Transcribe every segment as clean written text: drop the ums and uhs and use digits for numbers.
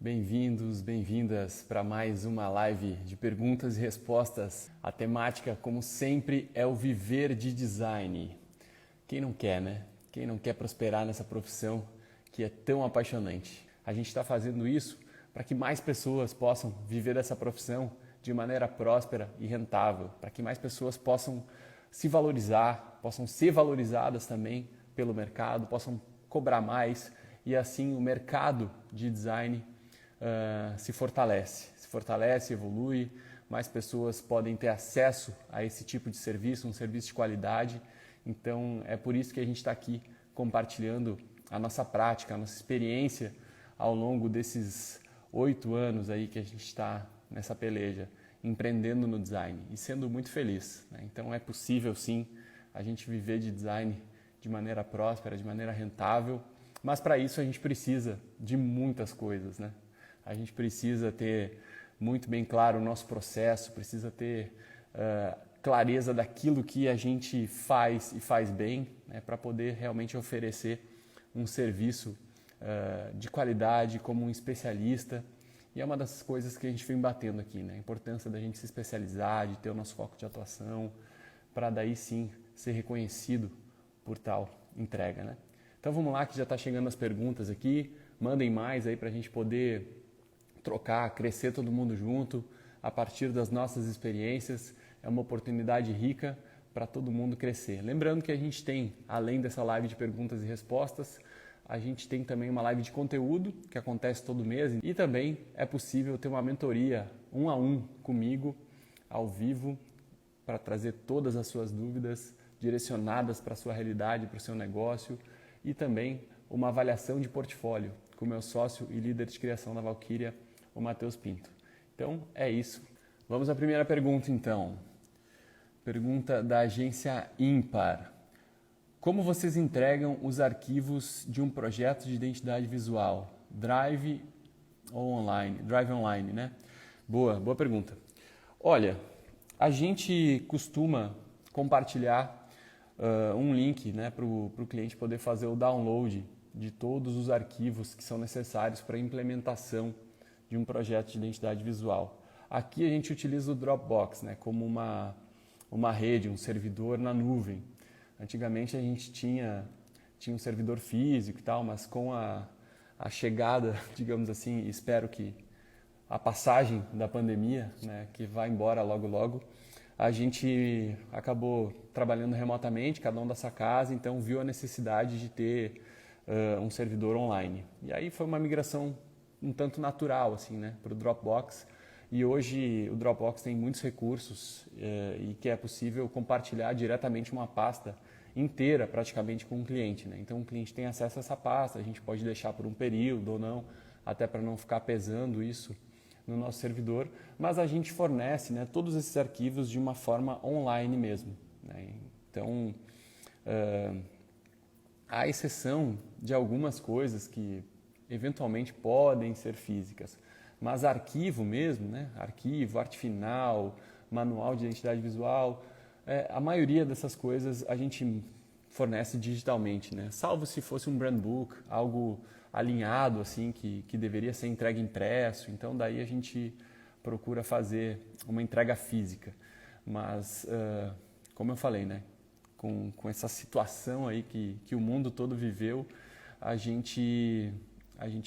Bem-vindos, bem-vindas para mais uma live de perguntas e respostas. A temática, como sempre, é o viver de design. Quem não quer, né? Quem não quer prosperar nessa profissão que é tão apaixonante? A gente está fazendo isso para que mais pessoas possam viver essa profissão de maneira próspera e rentável, para que mais pessoas possam se valorizar, possam ser valorizadas também pelo mercado, possam cobrar mais e assim o mercado de design se fortalece, evolui, mais pessoas podem ter acesso a esse tipo de serviço, um serviço de qualidade. Então é por isso que a gente está aqui compartilhando a nossa prática, a nossa experiência ao longo desses 8 anos aí que a gente está nessa peleja, empreendendo no design e sendo muito feliz, né? Então é possível sim a gente viver de design de maneira próspera, de maneira rentável, mas para isso a gente precisa de muitas coisas, né? A gente precisa ter muito bem claro o nosso processo, precisa ter clareza daquilo que a gente faz e faz bem, né, para poder realmente oferecer um serviço de qualidade como um especialista. E é uma das coisas que a gente vem batendo aqui, né? A importância da gente se especializar, de ter o nosso foco de atuação, para daí sim ser reconhecido por tal entrega, né? Então vamos lá que já está chegando as perguntas aqui, mandem mais aí para a gente poder trocar, crescer todo mundo junto, a partir das nossas experiências. É uma oportunidade rica para todo mundo crescer. Lembrando que a gente tem, além dessa live de perguntas e respostas, a gente tem também uma live de conteúdo que acontece todo mês e também é possível ter uma mentoria 1 a 1 comigo, ao vivo, para trazer todas as suas dúvidas direcionadas para a sua realidade, para o seu negócio, e também uma avaliação de portfólio com o meu sócio e líder de criação da Valkyria, o Matheus Pinto. Então é isso. Vamos à primeira pergunta então. Pergunta da agência Ímpar. Como vocês entregam os arquivos de um projeto de identidade visual? Drive ou online? Drive online, né? Boa pergunta. Olha, a gente costuma compartilhar um link, né, para o cliente poder fazer o download de todos os arquivos que são necessários para a implementação de um projeto de identidade visual. Aqui a gente utiliza o Dropbox, né, como uma rede, um servidor na nuvem. Antigamente a gente tinha um servidor físico e tal, mas com a chegada, digamos assim, espero que a passagem da pandemia, né, que vai embora logo logo, a gente acabou trabalhando remotamente, cada um da sua casa, então viu a necessidade de ter um servidor online. E aí foi uma migração um tanto natural assim, né, para o Dropbox. E hoje o Dropbox tem muitos recursos e que é possível compartilhar diretamente uma pasta inteira praticamente com o cliente, né? Então o cliente tem acesso a essa pasta, a gente pode deixar por um período ou não, até para não ficar pesando isso no nosso servidor, mas a gente fornece, né, todos esses arquivos de uma forma online mesmo, né? Então, à exceção de algumas coisas que eventualmente podem ser físicas, mas arquivo mesmo, né? Arquivo, arte final, manual de identidade visual, a maioria dessas coisas a gente fornece digitalmente, né? Salvo se fosse um brand book, algo alinhado assim que deveria ser entregue impresso, então daí a gente procura fazer uma entrega física. Mas como eu falei, né, com essa situação aí que o mundo todo viveu, a gente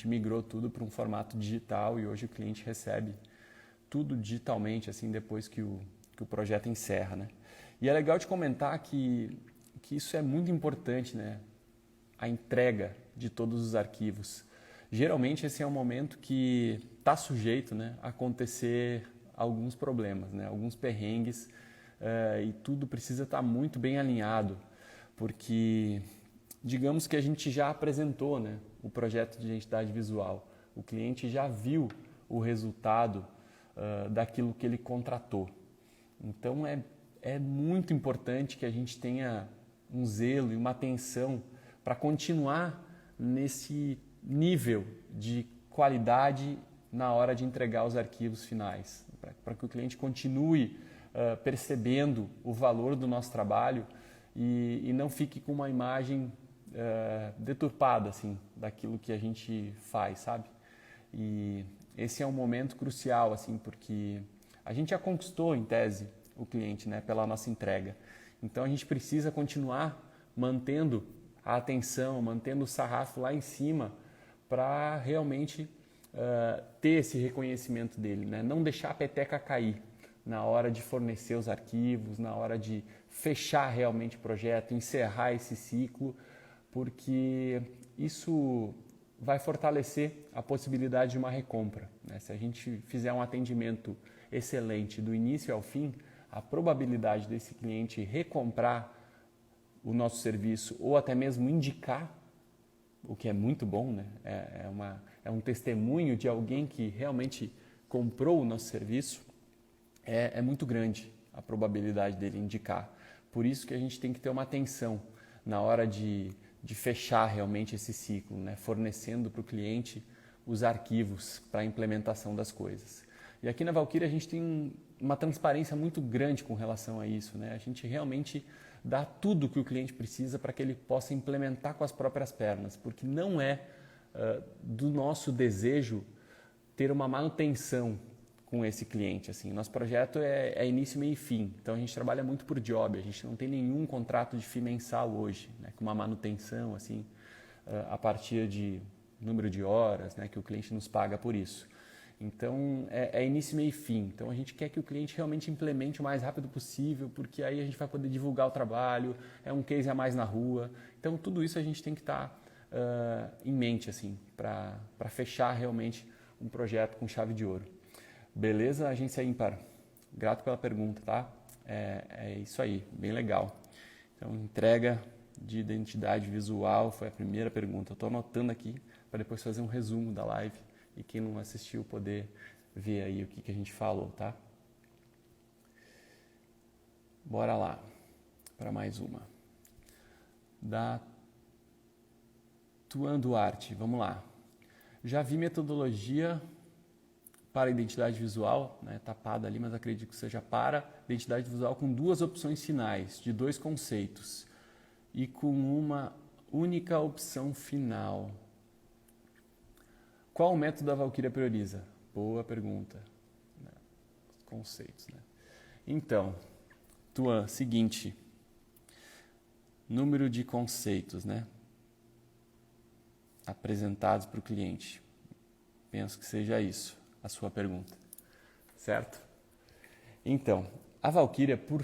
migrou tudo para um formato digital e hoje o cliente recebe tudo digitalmente assim depois que o projeto encerra, né? E é legal de comentar que isso é muito importante, né? A entrega de todos os arquivos. Geralmente esse é um momento que está sujeito, né, a acontecer alguns problemas, né, alguns perrengues, e tudo precisa estar muito bem alinhado, porque digamos que a gente já apresentou, né, o projeto de identidade visual, o cliente já viu o resultado daquilo que ele contratou. Então é muito importante que a gente tenha um zelo e uma atenção para continuar nesse nível de qualidade na hora de entregar os arquivos finais, para que o cliente continue percebendo o valor do nosso trabalho e não fique com uma imagem deturpada assim, daquilo que a gente faz, sabe? E esse é um momento crucial, assim, porque a gente já conquistou, em tese, o cliente, né, pela nossa entrega. Então a gente precisa continuar mantendo a atenção, mantendo o sarrafo lá em cima para realmente ter esse reconhecimento dele, né? Não deixar a peteca cair na hora de fornecer os arquivos, na hora de fechar realmente o projeto, encerrar esse ciclo, porque isso vai fortalecer a possibilidade de uma recompra, né? Se a gente fizer um atendimento excelente do início ao fim, a probabilidade desse cliente recomprar o nosso serviço ou até mesmo indicar, o que é muito bom, né? É um testemunho de alguém que realmente comprou o nosso serviço, é muito grande a probabilidade dele indicar. Por isso que a gente tem que ter uma atenção na hora de fechar realmente esse ciclo, né? Fornecendo para o cliente os arquivos para a implementação das coisas. E aqui na Valkyria a gente tem uma transparência muito grande com relação a isso, né? A gente realmente dá tudo que o cliente precisa para que ele possa implementar com as próprias pernas, porque não é do nosso desejo ter uma manutenção com esse cliente. Assim. Nosso projeto é início, meio e fim, então a gente trabalha muito por job, a gente não tem nenhum contrato de FII mensal hoje, né, com uma manutenção assim, a partir de número de horas, né, que o cliente nos paga por isso. Então é início, meio e fim, então a gente quer que o cliente realmente implemente o mais rápido possível, porque aí a gente vai poder divulgar o trabalho, é um case a mais na rua, então tudo isso a gente tem que estar em mente assim, para fechar realmente um projeto com chave de ouro. Beleza, agência ímpar? Grato pela pergunta, tá? É isso aí, bem legal. Então, entrega de identidade visual foi a primeira pergunta. Eu estou anotando aqui para depois fazer um resumo da live e quem não assistiu poder ver aí o que a gente falou, tá? Bora lá para mais uma. Da Tuan Duarte, vamos lá. Já vi metodologia para identidade visual, né, tapada ali, mas acredito que seja para identidade visual com duas opções finais, de 2 conceitos e com uma única opção final. Qual o método da Valkyria prioriza? Boa pergunta. Conceitos, né? Então, Tuan, seguinte, número de conceitos, né, apresentados para o cliente. Penso que seja isso a sua pergunta, certo? Então, a Valkyria, por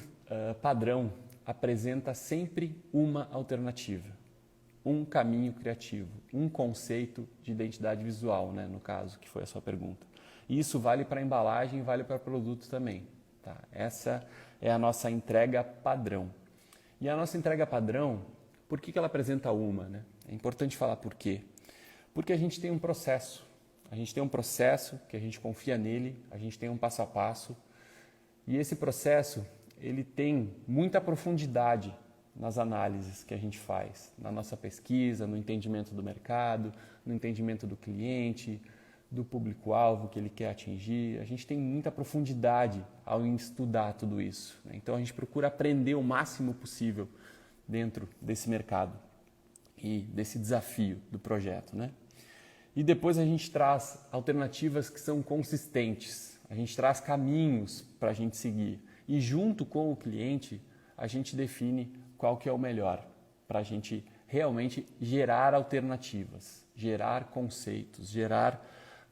padrão, apresenta sempre uma alternativa, um caminho criativo, um conceito de identidade visual, né, no caso, que foi a sua pergunta. E isso vale para embalagem, vale para produto também. Tá? Essa é a nossa entrega padrão. E a nossa entrega padrão, por que ela apresenta uma? Né? É importante falar por quê. Porque a gente tem um processo. A gente tem um processo que a gente confia nele, a gente tem um passo a passo. E esse processo, ele tem muita profundidade nas análises que a gente faz, na nossa pesquisa, no entendimento do mercado, no entendimento do cliente, do público-alvo que ele quer atingir. A gente tem muita profundidade ao estudar tudo isso. Né? Então a gente procura aprender o máximo possível dentro desse mercado e desse desafio do projeto, né? E depois a gente traz alternativas que são consistentes, a gente traz caminhos para a gente seguir e junto com o cliente a gente define qual que é o melhor para a gente realmente gerar alternativas, gerar conceitos, gerar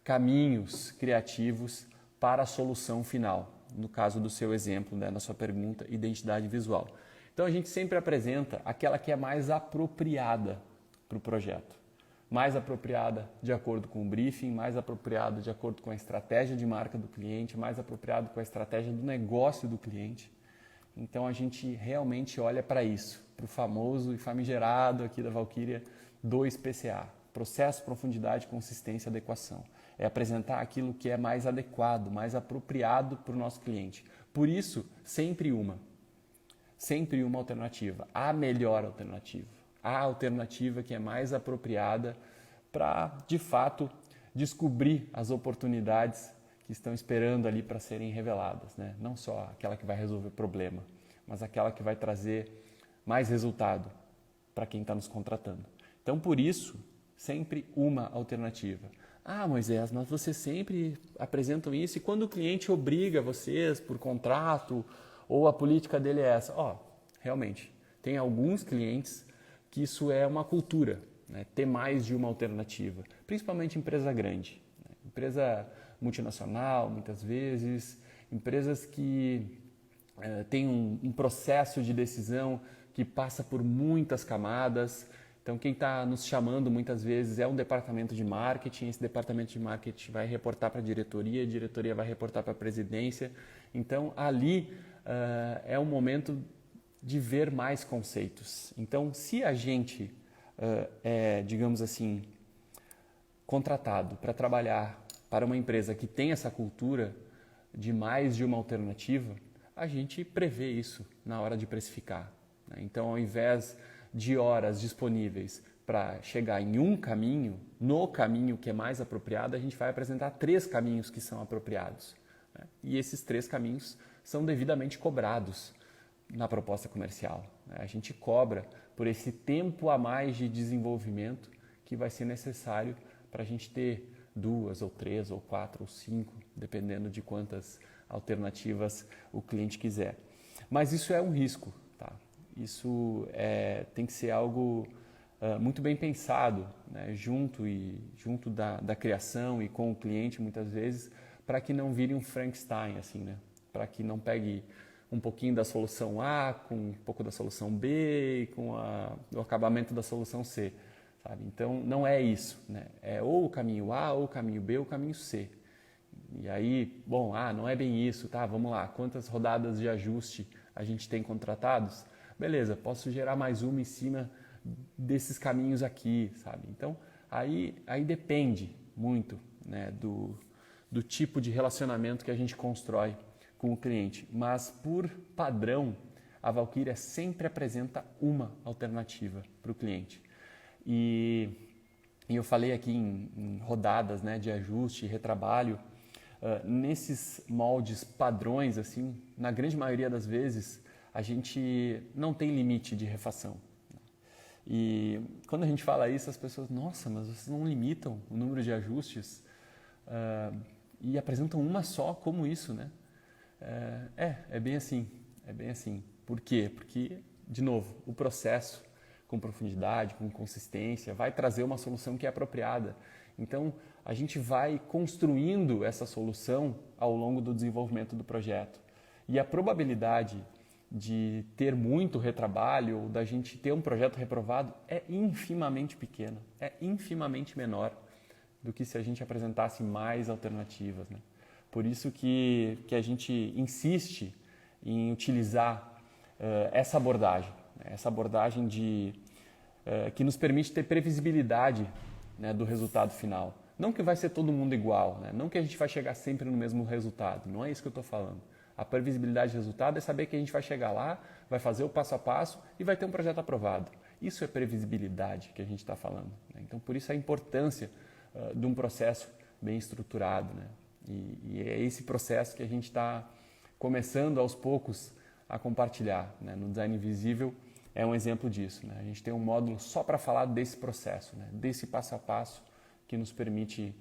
caminhos criativos para a solução final, no caso do seu exemplo, né, na sua pergunta, identidade visual. Então a gente sempre apresenta aquela que é mais apropriada para o projeto. Mais apropriada de acordo com o briefing, mais apropriada de acordo com a estratégia de marca do cliente, mais apropriado com a estratégia do negócio do cliente. Então a gente realmente olha para isso, para o famoso e famigerado aqui da Valkyria 2PCA, processo, profundidade, consistência, adequação. É apresentar aquilo que é mais adequado, mais apropriado para o nosso cliente. Por isso, sempre uma alternativa, a melhor alternativa. A alternativa que é mais apropriada para, de fato, descobrir as oportunidades que estão esperando ali para serem reveladas, né? Não só aquela que vai resolver o problema, mas aquela que vai trazer mais resultado para quem está nos contratando. Então, por isso, sempre uma alternativa. Ah, Moisés, mas vocês sempre apresentam isso e quando o cliente obriga vocês por contrato ou a política dele é essa? Realmente, tem alguns clientes que isso é uma cultura, né? Ter mais de uma alternativa, principalmente empresa grande, né? Empresa multinacional, muitas vezes, empresas que têm um processo de decisão que passa por muitas camadas. Então, quem está nos chamando muitas vezes é um departamento de marketing, esse departamento de marketing vai reportar para a diretoria vai reportar para a presidência. Então, ali é um momento de ver mais conceitos. Então, se a gente é, digamos assim, contratado para trabalhar para uma empresa que tem essa cultura de mais de uma alternativa, a gente prevê isso na hora de precificar, né? Então, ao invés de horas disponíveis para chegar em um caminho, no caminho que é mais apropriado, a gente vai apresentar 3 caminhos que são apropriados, né? E esses 3 caminhos são devidamente cobrados na proposta comercial, né? A gente cobra por esse tempo a mais de desenvolvimento que vai ser necessário para a gente ter 2 ou 3 ou 4 ou 5, dependendo de quantas alternativas o cliente quiser. Mas isso é um risco, tá? Isso tem que ser algo muito bem pensado, né? junto da criação e com o cliente muitas vezes, para que não vire um Frankenstein, assim, né? Para que não pegue um pouquinho da solução A com um pouco da solução B e com o acabamento da solução C, sabe? Então não é isso, né? É ou o caminho A, ou o caminho B, ou o caminho C. E aí, bom, não é bem isso, tá? Vamos lá, quantas rodadas de ajuste a gente tem contratados? Beleza, posso gerar mais uma em cima desses caminhos aqui, sabe? Então, aí depende muito, né, do tipo de relacionamento que a gente constrói com o cliente. Mas, por padrão, a Valkyria sempre apresenta uma alternativa para o cliente. E eu falei aqui em rodadas, né, de ajuste e retrabalho, nesses moldes padrões, assim, na grande maioria das vezes, a gente não tem limite de refação. E quando a gente fala isso, as pessoas, nossa, mas vocês não limitam o número de ajustes e apresentam uma só, como isso, né? É bem assim, é bem assim. Por quê? Porque, de novo, o processo com profundidade, com consistência, vai trazer uma solução que é apropriada. Então, a gente vai construindo essa solução ao longo do desenvolvimento do projeto. E a probabilidade de ter muito retrabalho ou da gente ter um projeto reprovado é infimamente pequena, é infimamente menor do que se a gente apresentasse mais alternativas, né? Por isso que a gente insiste em utilizar essa abordagem, né? Essa abordagem que nos permite ter previsibilidade, né, do resultado final. Não que vai ser todo mundo igual, né? Não que a gente vai chegar sempre no mesmo resultado, não é isso que eu estou falando. A previsibilidade de resultado é saber que a gente vai chegar lá, vai fazer o passo a passo e vai ter um projeto aprovado. Isso é previsibilidade que a gente está falando, né? Então, por isso a importância de um processo bem estruturado, né? E é esse processo que a gente está começando aos poucos a compartilhar, né? No Design Invisível é um exemplo disso, né? A gente tem um módulo só para falar desse processo, né? Desse passo a passo que nos permite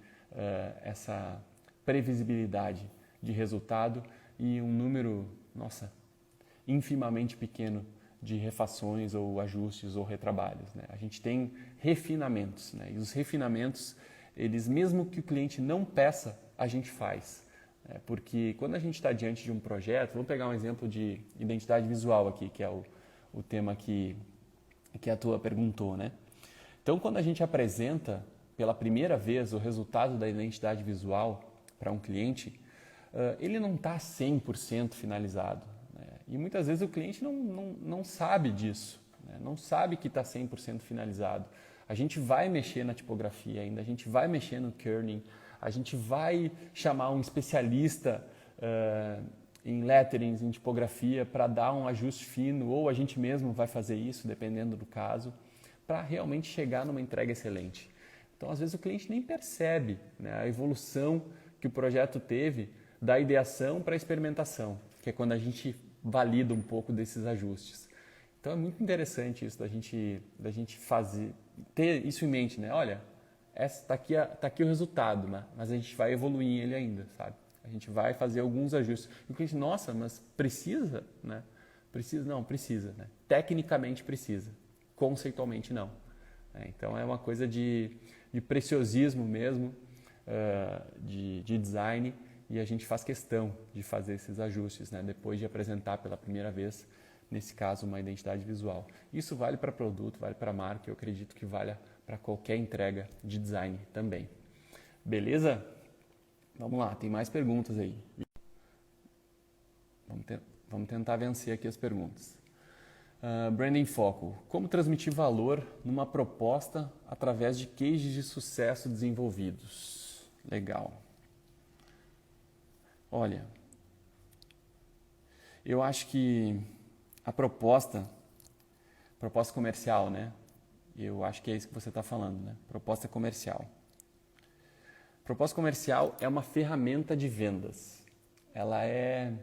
essa previsibilidade de resultado e um número, infimamente pequeno de refações ou ajustes ou retrabalhos, né? A gente tem refinamentos, né? E os refinamentos, eles, mesmo que o cliente não peça, a gente faz. Porque quando a gente está diante de um projeto, vamos pegar um exemplo de identidade visual aqui, que é o tema que a tua perguntou, né? Então, quando a gente apresenta pela primeira vez o resultado da identidade visual para um cliente, ele não está 100% finalizado, né? E muitas vezes o cliente não sabe disso, né? Não sabe que está 100% finalizado. A gente vai mexer na tipografia ainda, a gente vai mexer no kerning, a gente vai chamar um especialista em letterings, em tipografia, para dar um ajuste fino, ou a gente mesmo vai fazer isso, dependendo do caso, para realmente chegar numa entrega excelente. Então, às vezes, o cliente nem percebe, né, a evolução que o projeto teve da ideação para a experimentação, que é quando a gente valida um pouco desses ajustes. Então, é muito interessante isso da gente fazer, ter isso em mente, né? Olha, tá aqui o resultado, né? Mas a gente vai evoluir ele ainda, sabe? A gente vai fazer alguns ajustes. E o cliente, nossa, mas precisa, né? Precisa? Não, precisa, né? Tecnicamente precisa, conceitualmente não. Então é uma coisa de preciosismo mesmo, de design, e a gente faz questão de fazer esses ajustes, né? Depois de apresentar pela primeira vez, nesse caso, uma identidade visual. Isso vale para produto, vale para marca, eu acredito que valha para qualquer entrega de design também. Beleza? Vamos lá, tem mais perguntas aí. Vamos tentar vencer aqui as perguntas. Branding Foco. Como transmitir valor numa proposta através de cases de sucesso desenvolvidos? Legal. Olha, eu acho que a proposta comercial, né? Eu acho que é isso que você está falando, né? Proposta comercial. Proposta comercial é uma ferramenta de vendas. Ela é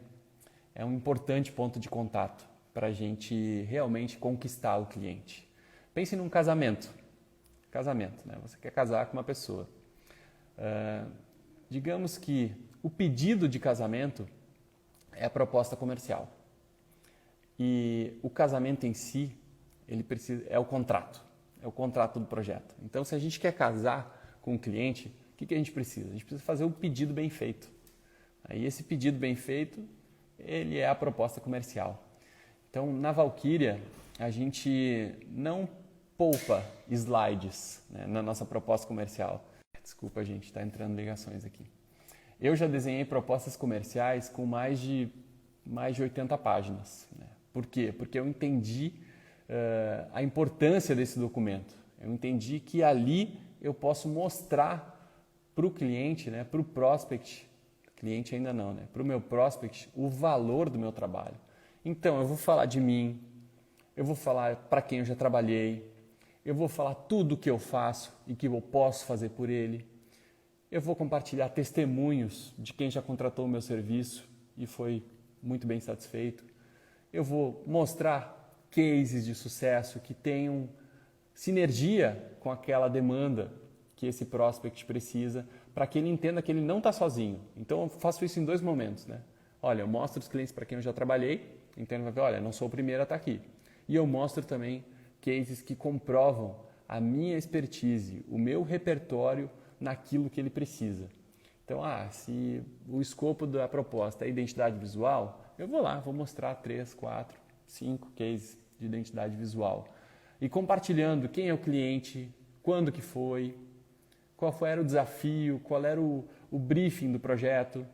um importante ponto de contato para a gente realmente conquistar o cliente. Pense num casamento. Casamento, né? Você quer casar com uma pessoa. Digamos que o pedido de casamento é a proposta comercial. E o casamento em si, é o contrato do projeto. Então, se a gente quer casar com um cliente, o que a gente precisa? A gente precisa fazer um pedido bem feito. Aí esse pedido bem feito, ele é a proposta comercial. Então, na Valkyria, a gente não poupa slides, né, na nossa proposta comercial. Desculpa, gente, está entrando ligações aqui. Eu já desenhei propostas comerciais com mais de 80 páginas. Né? Por quê? Porque eu entendi a importância desse documento. Eu entendi que ali eu posso mostrar para o cliente, né, para o prospect, cliente ainda não, né, para o meu prospect, o valor do meu trabalho. Então, eu vou falar de mim, eu vou falar para quem eu já trabalhei, eu vou falar tudo o que eu faço e que eu posso fazer por ele. Eu vou compartilhar testemunhos de quem já contratou o meu serviço e foi muito bem satisfeito. Eu vou mostrar cases de sucesso que tenham sinergia com aquela demanda que esse prospect precisa, para que ele entenda que ele não está sozinho. Então, eu faço isso em 2 momentos. Né? Olha, eu mostro os clientes para quem eu já trabalhei, então ele vai ver, olha, não sou o primeiro a estar aqui. E eu mostro também cases que comprovam a minha expertise, o meu repertório naquilo que ele precisa. Então, se o escopo da proposta é identidade visual, eu vou lá, vou mostrar 3, 4, 5 cases de identidade visual. E compartilhando quem é o cliente, quando que foi, qual era o desafio, qual era o briefing do projeto,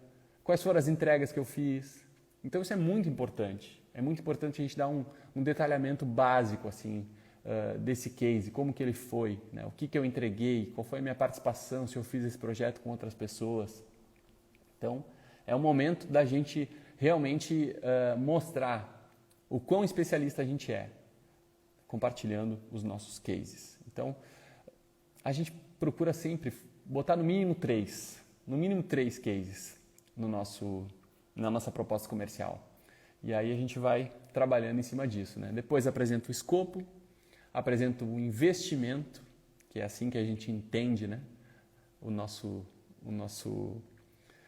quais foram as entregas que eu fiz. Então isso é muito importante. É muito importante a gente dar um detalhamento básico assim, desse case, como que ele foi, né? O que eu entreguei, qual foi a minha participação, se eu fiz esse projeto com outras pessoas. Então é o momento da gente realmente mostrar o quão especialista a gente é, compartilhando os nossos cases. Então, a gente procura sempre botar no mínimo 3 cases na nossa proposta comercial. E aí a gente vai trabalhando em cima disso. Né? Depois apresento o escopo, apresento o investimento, que é assim que a gente entende, né?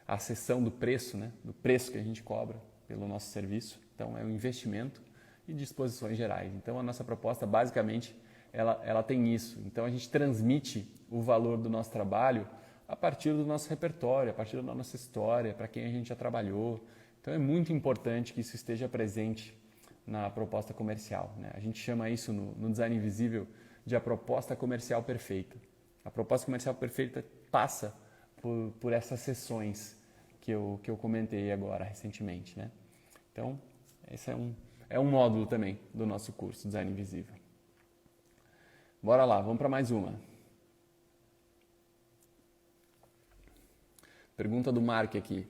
A seção do preço, né? Do preço que a gente cobra pelo nosso serviço. Então, é o investimento e disposições gerais. Então, a nossa proposta, basicamente, ela tem isso. Então, a gente transmite o valor do nosso trabalho a partir do nosso repertório, a partir da nossa história, para quem a gente já trabalhou. Então, é muito importante que isso esteja presente na proposta comercial. Né? A gente chama isso no Design Invisível de a proposta comercial perfeita. A proposta comercial perfeita passa por essas sessões que eu comentei agora, recentemente. Né? Então, esse é um módulo também do nosso curso Design Invisível. Bora lá, vamos para mais uma. Pergunta do Mark aqui.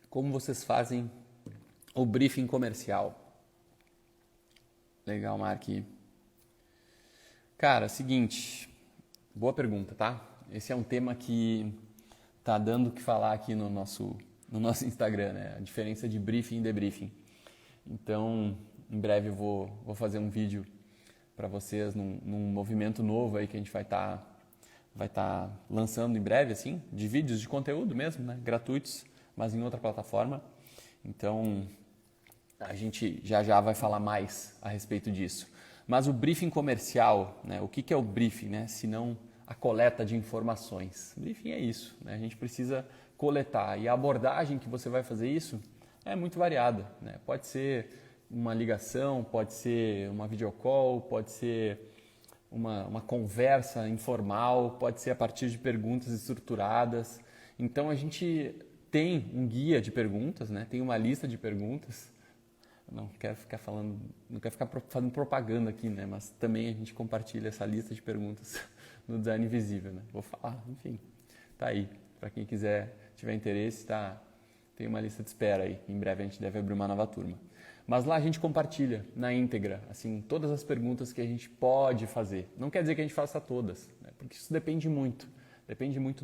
Como vocês fazem o briefing comercial? Legal, Mark. Cara, seguinte, boa pergunta, tá? Esse é um tema que tá dando o que falar aqui no nosso Instagram, né? A diferença de briefing e debriefing. Então, em breve eu vou fazer um vídeo para vocês num movimento novo aí que a gente vai estar lançando em breve, assim, de vídeos de conteúdo mesmo, né? Gratuitos, mas em outra plataforma. Então, a gente já vai falar mais a respeito disso. Mas o briefing comercial, né? O que é o briefing, né? Se não a coleta de informações. O briefing é isso, né? A gente precisa coletar, e a abordagem que você vai fazer isso é muito variada, né? Pode ser uma ligação, pode ser uma videocall, pode ser uma conversa informal, pode ser a partir de perguntas estruturadas. Então a gente tem um guia de perguntas, né? Tem uma lista de perguntas. Não quero ficar fazendo propaganda aqui, né? Mas também a gente compartilha essa lista de perguntas no Design Invisível, né? Vou falar, enfim, tá aí. Para quem tiver interesse, tem uma lista de espera aí. Em breve a gente deve abrir uma nova turma. Mas lá a gente compartilha na íntegra, assim, todas as perguntas que a gente pode fazer. Não quer dizer que a gente faça todas, né? Porque isso depende muito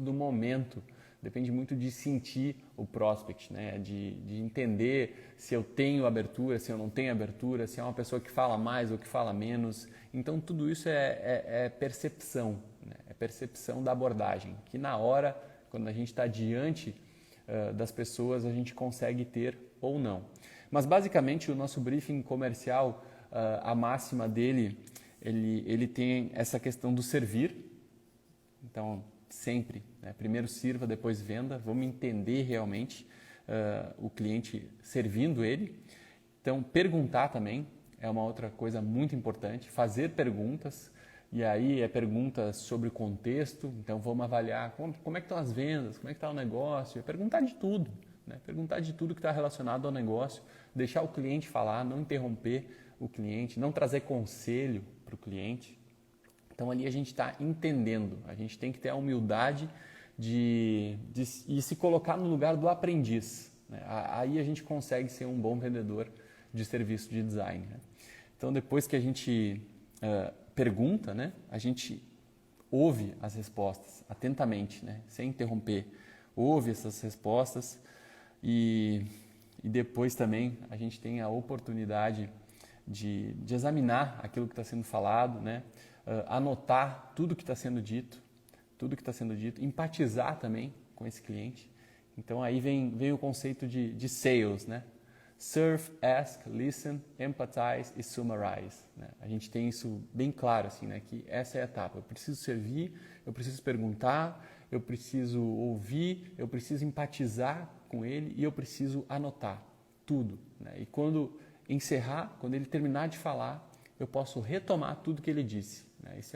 do momento, depende muito de sentir o prospect, né? De entender se eu tenho abertura, se eu não tenho abertura, se é uma pessoa que fala mais ou que fala menos. Então tudo isso é percepção, né? É percepção da abordagem, que na hora, quando a gente está diante das pessoas, a gente consegue ter ou não. Mas basicamente o nosso briefing comercial, a máxima dele, ele tem essa questão do servir. Então, sempre, né? Primeiro sirva, depois venda. Vamos entender realmente o cliente servindo ele. Então, perguntar também é uma outra coisa muito importante. Fazer perguntas, e aí é perguntas sobre o contexto. Então, vamos avaliar como é que estão as vendas, como é que está o negócio. É perguntar de tudo, né? Perguntar de tudo que está relacionado ao negócio. Deixar o cliente falar, não interromper o cliente, não trazer conselho para o cliente. Então ali a gente está entendendo, a gente tem que ter a humildade de se colocar no lugar do aprendiz, né? Aí a gente consegue ser um bom vendedor de serviço de design, né? Então depois que a gente pergunta, né, a gente ouve as respostas atentamente, né, sem interromper, ouve essas respostas e depois também a gente tem a oportunidade de examinar aquilo que está sendo falado, né? Anotar tudo que está sendo dito, empatizar também com esse cliente. Então aí vem o conceito de sales, né? Serve, ask, listen, empathize e summarize, né? A gente tem isso bem claro, assim, né? Que essa é a etapa. Eu preciso servir, eu preciso perguntar, eu preciso ouvir, eu preciso empatizar com ele e eu preciso anotar tudo, né? E quando ele terminar de falar, eu posso retomar tudo que ele disse, né? Isso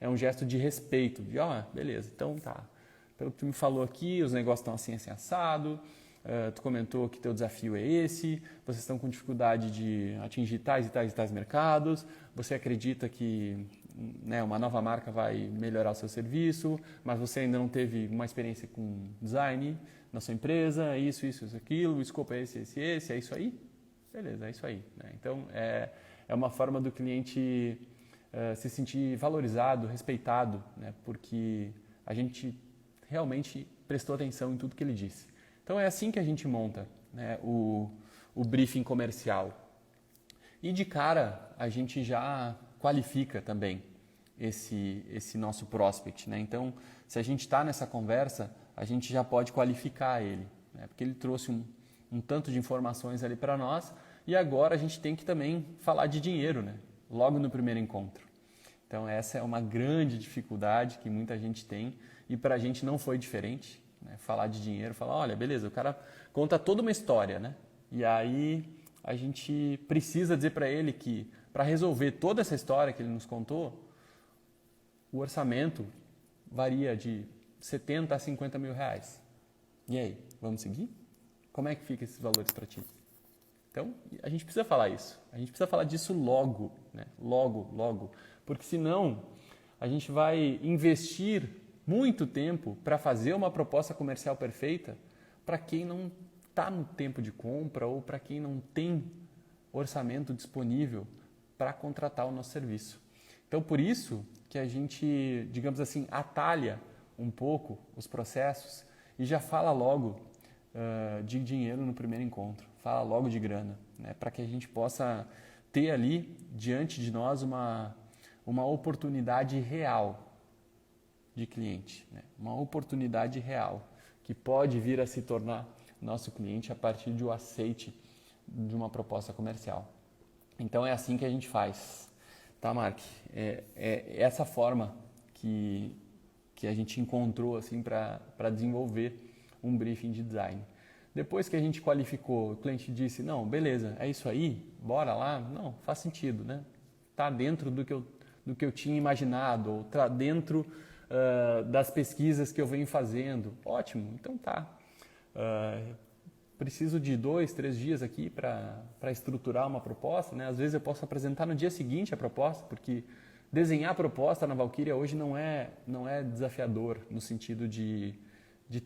é um gesto de respeito, de beleza, então tá, pelo que tu me falou aqui, os negócios estão assim assado, tu comentou que teu desafio é esse, vocês estão com dificuldade de atingir tais e tais e tais mercados, você acredita que, né, uma nova marca vai melhorar o seu serviço, mas você ainda não teve uma experiência com design na sua empresa, isso, aquilo, o escopo é esse, é isso aí? Beleza, é isso aí, né? Então, é uma forma do cliente se sentir valorizado, respeitado, né? Porque a gente realmente prestou atenção em tudo que ele disse. Então, é assim que a gente monta, né, o briefing comercial. E de cara, a gente já qualifica também esse nosso prospect, né? Então, se a gente está nessa conversa, a gente já pode qualificar ele, né? Porque ele trouxe um tanto de informações ali para nós e agora a gente tem que também falar de dinheiro, né? Logo no primeiro encontro. Então, essa é uma grande dificuldade que muita gente tem e para a gente não foi diferente, né? Falar de dinheiro, falar, olha, beleza, o cara conta toda uma história, né? E aí a gente precisa dizer para ele que para resolver toda essa história que ele nos contou, o orçamento varia de 70 a 50 mil reais. E aí, vamos seguir? Como é que fica esses valores para ti? Então, a gente precisa falar isso. A gente precisa falar disso logo, né? Logo. Porque senão, a gente vai investir muito tempo para fazer uma proposta comercial perfeita para quem não está no tempo de compra ou para quem não tem orçamento disponível para contratar o nosso serviço. Então, por isso que a gente, digamos assim, atalha um pouco os processos e já fala logo de dinheiro no primeiro encontro, fala logo de grana, né? Para que a gente possa ter ali diante de nós uma uma oportunidade real de cliente, né? Uma oportunidade real que pode vir a se tornar nosso cliente a partir de um aceite de uma proposta comercial. Então é assim que a gente faz, tá, Mark? É essa forma que a gente encontrou assim para desenvolver um briefing de design. Depois que a gente qualificou, o cliente disse, não, beleza, é isso aí, bora lá? Não, faz sentido, né? Tá dentro do que eu tinha imaginado, ou tá dentro das pesquisas que eu venho fazendo. Ótimo, então tá. Preciso de 2, 3 dias aqui para estruturar uma proposta, né? Às vezes eu posso apresentar no dia seguinte a proposta, porque desenhar a proposta na Valkyria hoje não é desafiador no sentido de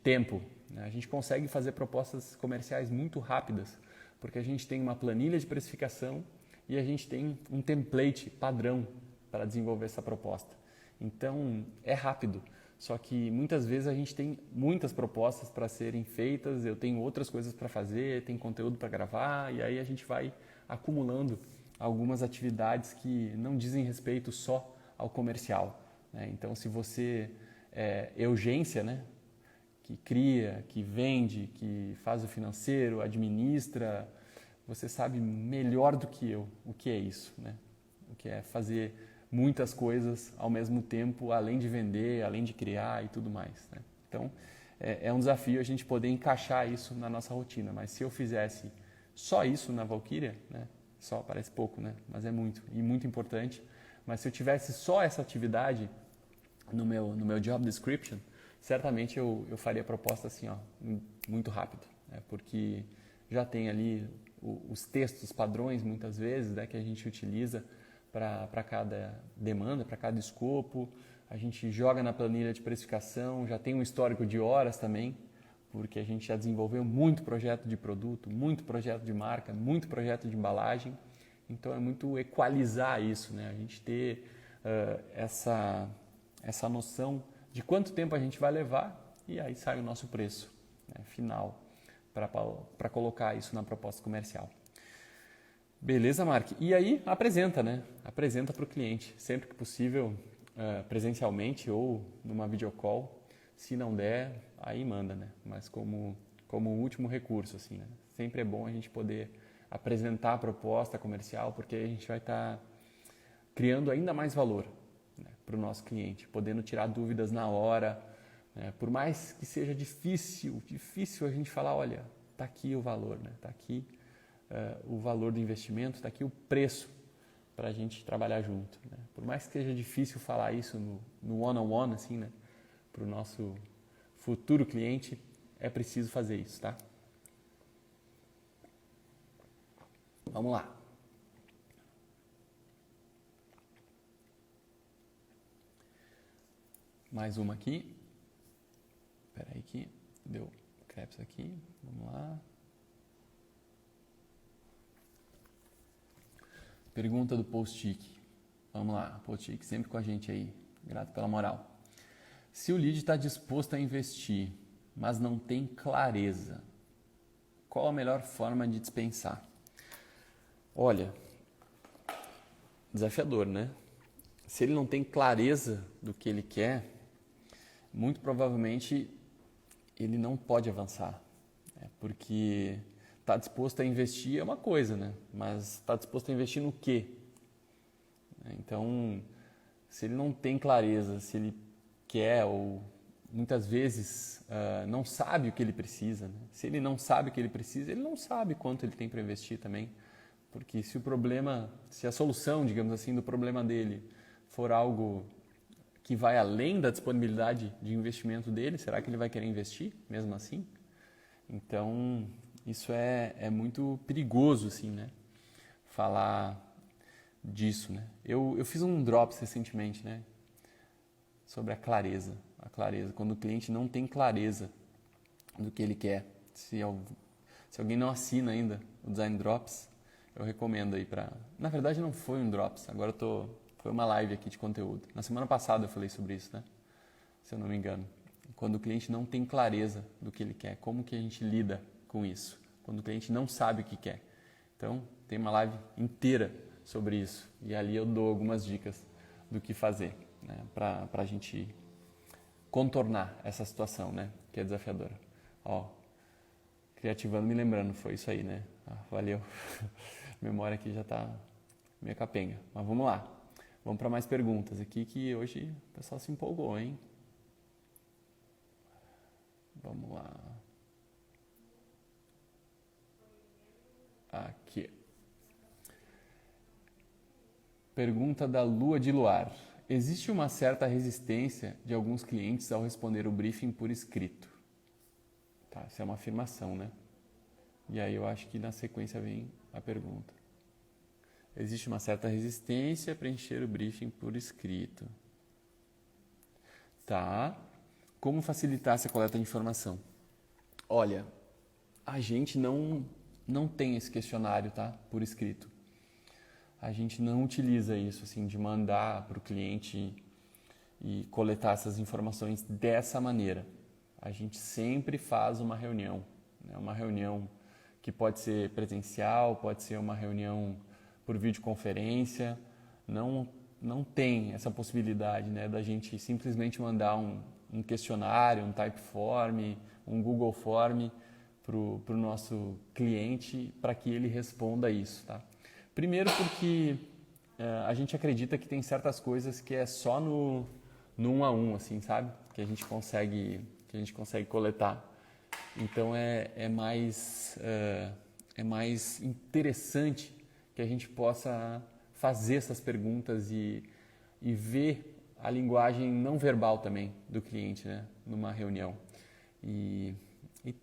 tempo, né? A gente consegue fazer propostas comerciais muito rápidas, porque a gente tem uma planilha de precificação e a gente tem um template padrão para desenvolver essa proposta. Então, é rápido, só que muitas vezes a gente tem muitas propostas para serem feitas, eu tenho outras coisas para fazer, tem conteúdo para gravar, e aí a gente vai acumulando algumas atividades que não dizem respeito só ao comercial, né? Então, se você é urgência, né? Que cria, que vende, que faz o financeiro, administra, você sabe melhor do que eu o que é isso, né? O que é fazer muitas coisas ao mesmo tempo, além de vender, além de criar e tudo mais, né? Então, é um desafio a gente poder encaixar isso na nossa rotina, mas se eu fizesse só isso na Valkyria, né? Só parece pouco, né? Mas é muito, e muito importante. Mas se eu tivesse só essa atividade no meu job description, certamente eu faria proposta assim, ó, muito rápido, né? Porque já tem ali os textos padrões, muitas vezes, né, que a gente utiliza para cada demanda, para cada escopo. A gente joga na planilha de precificação, já tem um histórico de horas também, porque a gente já desenvolveu muito projeto de produto, muito projeto de marca, muito projeto de embalagem. Então é muito equalizar isso, né? A gente ter essa noção de quanto tempo a gente vai levar e aí sai o nosso preço, né, final para colocar isso na proposta comercial. Beleza, Mark? E aí apresenta, né? Apresenta para o cliente, sempre que possível, presencialmente ou numa videocall. Se não der, aí manda, né? Mas como último recurso, assim, né? Sempre é bom a gente poder apresentar a proposta comercial, porque aí a gente vai estar criando ainda mais valor, né, para o nosso cliente, podendo tirar dúvidas na hora, né? Por mais que seja difícil a gente falar, olha, está aqui o valor, né? Está aqui o valor do investimento, está aqui o preço para a gente trabalhar junto, né? Por mais que seja difícil falar isso no one-on-one, assim, né, para o nosso futuro cliente, é preciso fazer isso, tá? Vamos lá. Mais uma aqui. Espera aí que deu creps aqui. Vamos lá. Pergunta do Post-it. Vamos lá, Post-it, sempre com a gente aí. Grato pela moral. Se o lead está disposto a investir, mas não tem clareza, qual a melhor forma de dispensar? Olha, desafiador, né? Se ele não tem clareza do que ele quer, muito provavelmente ele não pode avançar, né? Porque está disposto a investir é uma coisa, né? Mas está disposto a investir no quê? Então, se ele não tem clareza, se ele quer ou muitas vezes não sabe o que ele precisa, né? Se ele não sabe o que ele precisa, ele não sabe quanto ele tem para investir também. Porque se a solução, digamos assim, do problema dele for algo que vai além da disponibilidade de investimento dele, será que ele vai querer investir mesmo assim? Então, isso é muito perigoso, assim, né? Falar disso, né? Eu fiz um Drops recentemente, né? Sobre a clareza. Quando o cliente não tem clareza do que ele quer. Se alguém não assina ainda o Design Drops, eu recomendo aí para... Na verdade não foi um Drops, agora foi uma live aqui de conteúdo. Na semana passada eu falei sobre isso, né? Se eu não me engano. Quando o cliente não tem clareza do que ele quer, como que a gente lida com isso? Quando o cliente não sabe o que quer. Então, tem uma live inteira sobre isso. E ali eu dou algumas dicas do que fazer, né? Para a gente contornar essa situação, né? Que é desafiadora. Ó, Criativando me lembrando, foi isso aí, né? Valeu. Memória aqui já tá meio capenga. Mas vamos lá. Vamos para mais perguntas aqui, que hoje o pessoal se empolgou, hein? Vamos lá. Aqui. Pergunta da Lua de Luar. Existe uma certa resistência de alguns clientes ao responder o briefing por escrito? Tá, isso é uma afirmação, né? E aí eu acho que na sequência vem a pergunta. Existe uma certa resistência a preencher o briefing por escrito. Tá. Como facilitar essa coleta de informação? Olha, a gente não tem esse questionário, tá? Por escrito. A gente não utiliza isso, assim, de mandar para o cliente e coletar essas informações dessa maneira. A gente sempre faz uma reunião, né? Uma reunião que pode ser presencial, pode ser uma reunião por videoconferência. Não tem essa possibilidade, né, da gente simplesmente mandar um questionário, um Typeform, um Google Form para o nosso cliente para que ele responda isso, tá? Primeiro porque a gente acredita que tem certas coisas que é só no 1 a 1, assim, sabe? Que a gente consegue coletar. Então é mais interessante que a gente possa fazer essas perguntas e ver a linguagem não verbal também do cliente, né? Numa reunião. E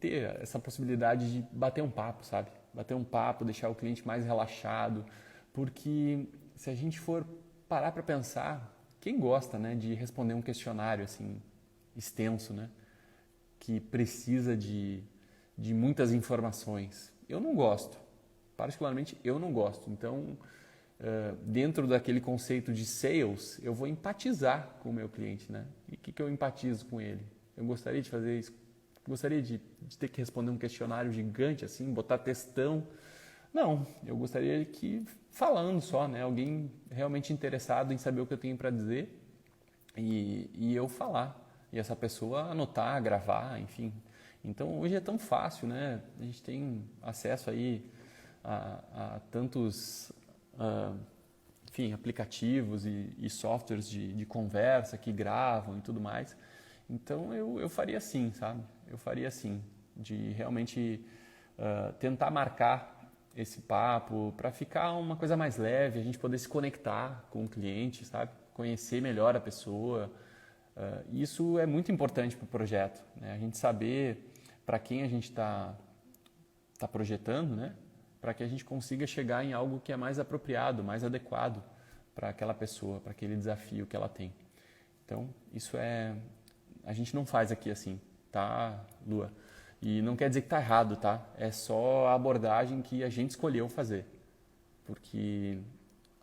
ter essa possibilidade de bater um papo, sabe? Bater um papo, deixar o cliente mais relaxado, porque se a gente for parar para pensar, quem gosta, né, de responder um questionário assim extenso, né, que precisa de muitas informações? Eu não gosto, particularmente eu não gosto. Então, dentro daquele conceito de sales, eu vou empatizar com o meu cliente, né? E o que eu empatizo com ele? Eu gostaria de fazer isso. Gostaria de ter que responder um questionário gigante assim, botar textão. Não, eu gostaria que falando só, né? Alguém realmente interessado em saber o que eu tenho para dizer e eu falar. E essa pessoa anotar, gravar, enfim. Então hoje é tão fácil, né? A gente tem acesso aí a tantos aplicativos e softwares de conversa que gravam e tudo mais. Então eu faria assim, sabe? Eu faria assim, de realmente tentar marcar esse papo para ficar uma coisa mais leve, a gente poder se conectar com o cliente, sabe? Conhecer melhor a pessoa. Isso é muito importante para o projeto, né? A gente saber para quem a gente está projetando, né? Para que a gente consiga chegar em algo que é mais apropriado, mais adequado para aquela pessoa, para aquele desafio que ela tem. Então, a gente não faz aqui assim, tá, Lua? E não quer dizer que tá errado, tá? É só a abordagem que a gente escolheu fazer. Porque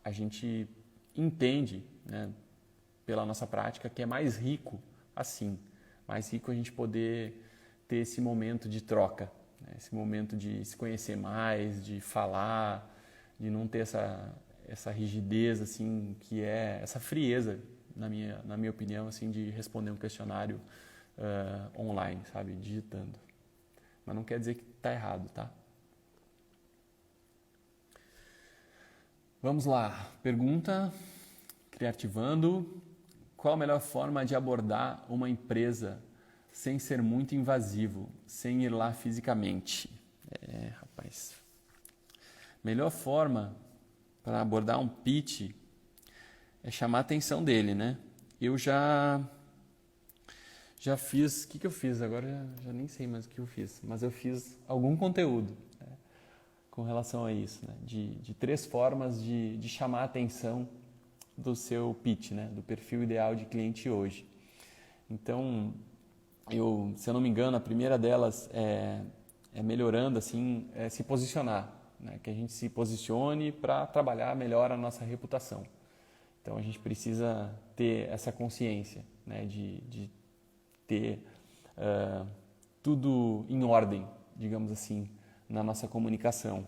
a gente entende, né, pela nossa prática, que é mais rico assim. Mais rico a gente poder ter esse momento de troca, né? Esse momento de se conhecer mais, de falar, de não ter essa rigidez, assim, que é essa frieza, na minha opinião, assim, de responder um questionário online, sabe, digitando. Mas não quer dizer que está errado, tá? Vamos lá. Pergunta, Criativando. Qual a melhor forma de abordar uma empresa sem ser muito invasivo, sem ir lá fisicamente? Rapaz. Melhor forma para abordar um pitch é chamar a atenção dele, né? Eu já fiz, o que eu fiz? Agora já nem sei mais o que eu fiz, mas eu fiz algum conteúdo, né, com relação a isso, né, de 3 formas de chamar a atenção do seu pitch, né, do perfil ideal de cliente hoje. Então, se eu não me engano, a primeira delas é melhorando, assim, se posicionar, né, que a gente se posicione para trabalhar melhor a nossa reputação. Então, a gente precisa ter essa consciência, né, de ter tudo em ordem, digamos assim, na nossa comunicação,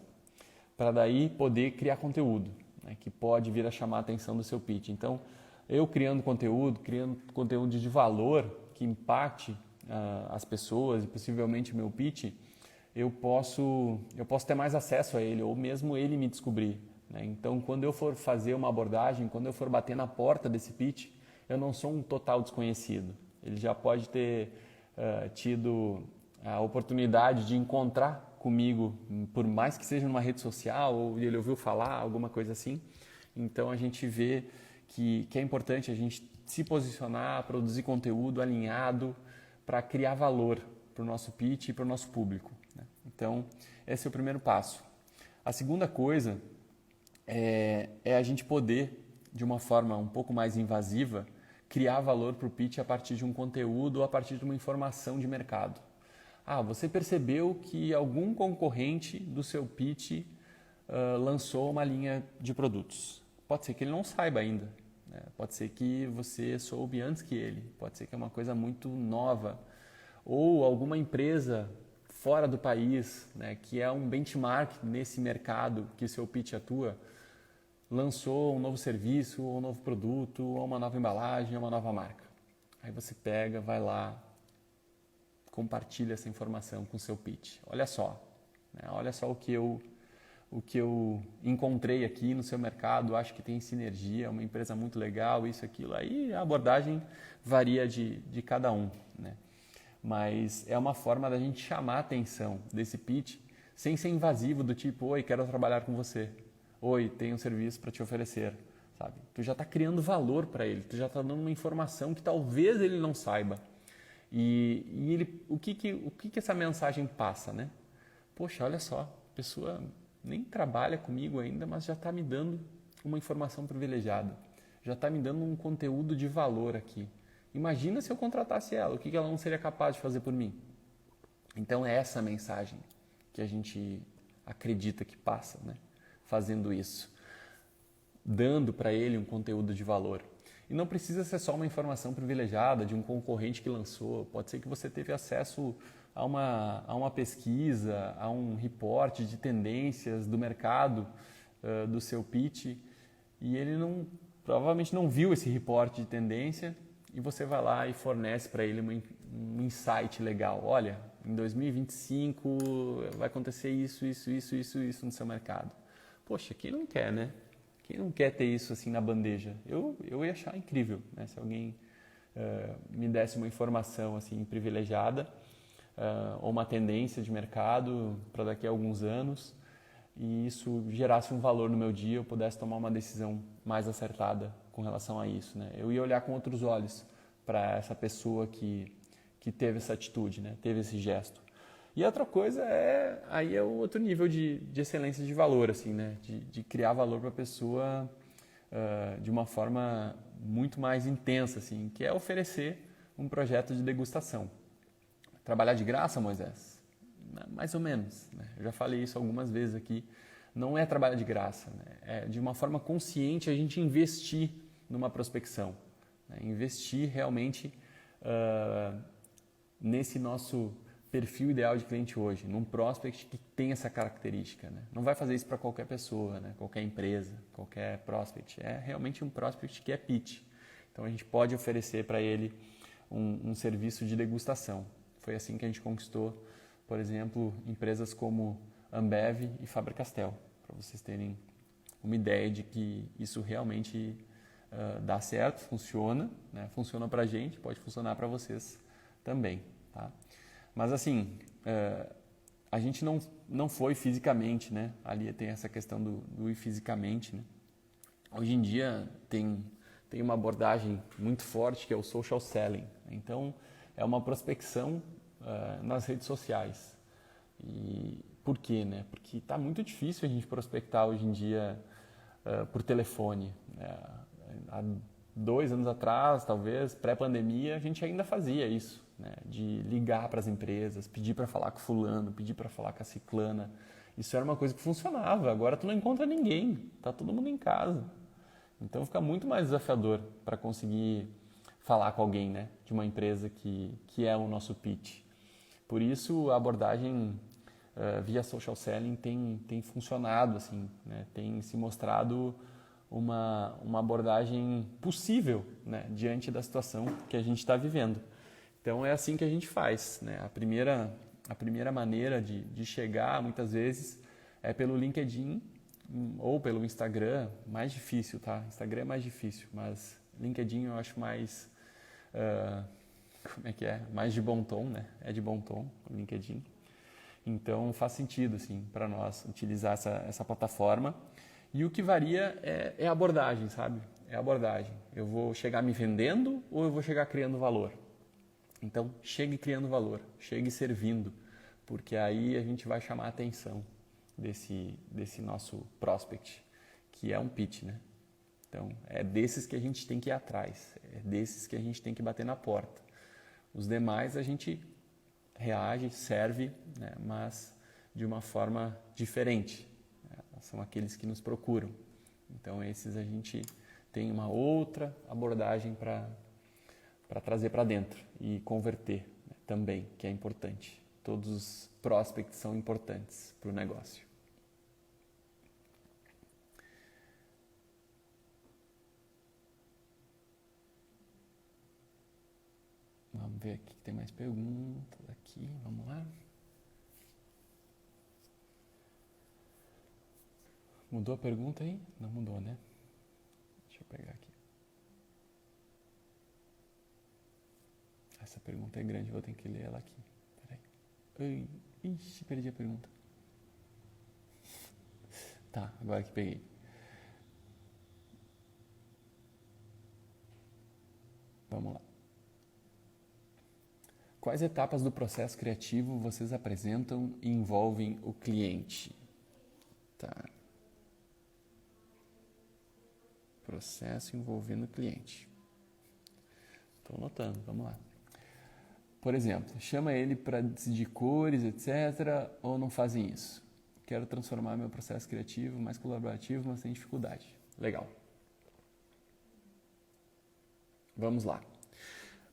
para daí poder criar conteúdo, né, que pode vir a chamar a atenção do seu pitch. Então, eu criando conteúdo de valor que impacte as pessoas e possivelmente o meu pitch, eu posso ter mais acesso a ele, ou mesmo ele me descobrir, né? Então, quando eu for fazer uma abordagem, quando eu for bater na porta desse pitch, eu não sou um total desconhecido. Ele já pode ter tido a oportunidade de encontrar comigo, por mais que seja numa rede social, ou ele ouviu falar, alguma coisa assim. Então, a gente vê que é importante a gente se posicionar, produzir conteúdo alinhado para criar valor para o nosso pitch e para o nosso público, né? Então, esse é o primeiro passo. A segunda coisa é a gente poder, de uma forma um pouco mais invasiva, criar valor para o pitch a partir de um conteúdo ou a partir de uma informação de mercado. Você percebeu que algum concorrente do seu pitch lançou uma linha de produtos. Pode ser que ele não saiba ainda, né? Pode ser que você soube antes que ele, pode ser que é uma coisa muito nova, ou alguma empresa fora do país, né, que é um benchmark nesse mercado que seu pitch atua, lançou um novo serviço, ou um novo produto, ou uma nova embalagem, ou uma nova marca. Aí você pega, vai lá, compartilha essa informação com o seu pitch. Olha só, né, olha só o que eu encontrei aqui no seu mercado, acho que tem sinergia, é uma empresa muito legal, isso, aquilo. Aí a abordagem varia de cada um, né? Mas é uma forma da gente chamar a atenção desse pitch sem ser invasivo, do tipo, oi, quero trabalhar com você. Oi, tenho um serviço para te oferecer, sabe? Tu já está criando valor para ele, tu já está dando uma informação que talvez ele não saiba. E ele, o que essa mensagem passa, né? Poxa, olha só, a pessoa nem trabalha comigo ainda, mas já está me dando uma informação privilegiada, já está me dando um conteúdo de valor aqui. Imagina se eu contratasse ela, o que ela não seria capaz de fazer por mim? Então é essa a mensagem que a gente acredita que passa, né? Fazendo isso, dando para ele um conteúdo de valor. E não precisa ser só uma informação privilegiada de um concorrente que lançou, pode ser que você teve acesso a uma pesquisa, a um reporte de tendências do mercado do seu pitch, e ele provavelmente não viu esse reporte de tendência, e você vai lá e fornece para ele um insight legal. Olha, em 2025 vai acontecer isso no seu mercado. Poxa, quem não quer, né? Quem não quer ter isso assim na bandeja? Eu ia achar incrível, né? Se alguém me desse uma informação assim privilegiada, ou uma tendência de mercado para daqui a alguns anos, e isso gerasse um valor no meu dia, eu pudesse tomar uma decisão mais acertada com relação a isso, né? Eu ia olhar com outros olhos para essa pessoa que teve essa atitude, né? Teve esse gesto. E outra coisa aí é o outro nível de excelência de valor, assim, né? De criar valor para a pessoa de uma forma muito mais intensa, assim, que é oferecer um projeto de degustação. Trabalhar de graça, Moisés? Mais ou menos, né? Eu já falei isso algumas vezes aqui. Não é trabalho de graça, né? É de uma forma consciente a gente investir numa prospecção, né? Investir realmente nesse nosso perfil ideal de cliente hoje, num prospect que tem essa característica, né? Não vai fazer isso para qualquer pessoa, né? Qualquer empresa, qualquer prospect. É realmente um prospect que é pitch. Então a gente pode oferecer para ele um serviço de degustação. Foi assim que a gente conquistou, por exemplo, empresas como Ambev e Faber-Castell, para vocês terem uma ideia de que isso realmente dá certo, funciona, né? Funciona para a gente, pode funcionar para vocês também, tá? Mas assim, a gente não foi fisicamente, né? Ali tem essa questão do ir fisicamente, né? Hoje em dia tem uma abordagem muito forte que é o social selling. Então, é uma prospecção nas redes sociais. E por quê, né? Porque está muito difícil a gente prospectar hoje em dia por telefone. Há 2 anos atrás, talvez, pré-pandemia, a gente ainda fazia isso, né? De ligar para as empresas, pedir para falar com fulano, pedir para falar com a ciclana. Isso era uma coisa que funcionava. Agora tu não encontra ninguém, tá todo mundo em casa. Então fica muito mais desafiador para conseguir falar com alguém, né? De uma empresa que é o nosso pitch. Por isso a abordagem via social selling tem funcionado, assim, né? Tem se mostrado uma abordagem possível, né, diante da situação que a gente está vivendo. Então é assim que a gente faz, né? A primeira maneira de chegar, muitas vezes, é pelo LinkedIn ou pelo Instagram. Mais difícil, tá? Instagram é mais difícil, mas LinkedIn eu acho mais, como é que é? Mais de bom tom, né? É de bom tom o LinkedIn. Então faz sentido, assim, para nós utilizar essa plataforma. E o que varia é a abordagem, sabe? É a abordagem. Eu vou chegar me vendendo ou eu vou chegar criando valor? Então, chegue criando valor, chegue servindo, porque aí a gente vai chamar a atenção desse nosso prospect, que é um pitch, né? Então, é desses que a gente tem que ir atrás, é desses que a gente tem que bater na porta. Os demais a gente reage, serve, né? Mas de uma forma diferente. Né? São aqueles que nos procuram. Então, esses a gente tem uma outra abordagem para trazer para dentro e converter, né, também, que é importante. Todos os prospects são importantes para o negócio. Vamos ver aqui que tem mais perguntas aqui, vamos lá. Mudou a pergunta aí? Não mudou, né? Deixa eu pegar aqui. Essa pergunta é grande, vou ter que ler ela aqui. Peraí. Ixi, perdi a pergunta. Tá, agora que peguei. Vamos lá. Quais etapas do processo criativo vocês apresentam e envolvem o cliente? Tá. Processo envolvendo o cliente. Estou anotando, vamos lá. Por exemplo, chama ele para decidir cores, etc. Ou não fazem isso? Quero transformar meu processo criativo mais colaborativo, mas sem dificuldade. Legal. Vamos lá.